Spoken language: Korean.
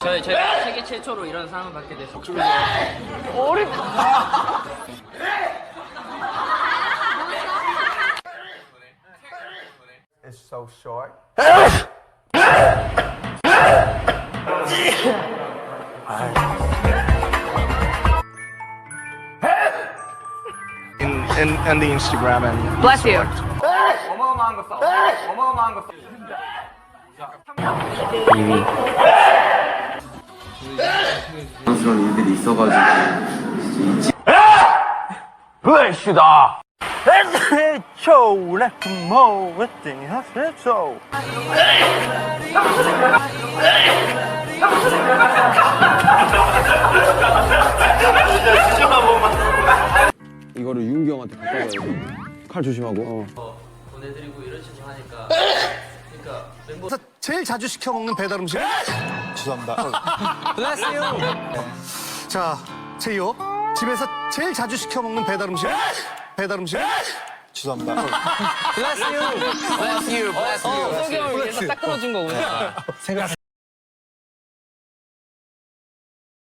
저희가 세계 최초로 이런 상을 받게 돼서 어렵다. It's so short. In the Instagram and Bless you. 어마어마한 거 써. 어마어마한 거 써. 당스러운 일들이 있어가지고 블레시다. 해초 레트모 웨팅 해초. 이거를 유은기 형한테 갖다 줘야 돼. 칼 조심하고. 보내드리고 이런 식으로 하니까 그러니까 멤버 제일 자주 시켜 먹는 배달 음식. 죄송합니다. Bless you. 자, 제이요. 집에서 제일 자주 시켜 먹는 배달 음식. 배달 음식. 죄송합니다. Bless you. Bless you. Bless you. 석이 형을 위해서 딱 끌어준 거구나.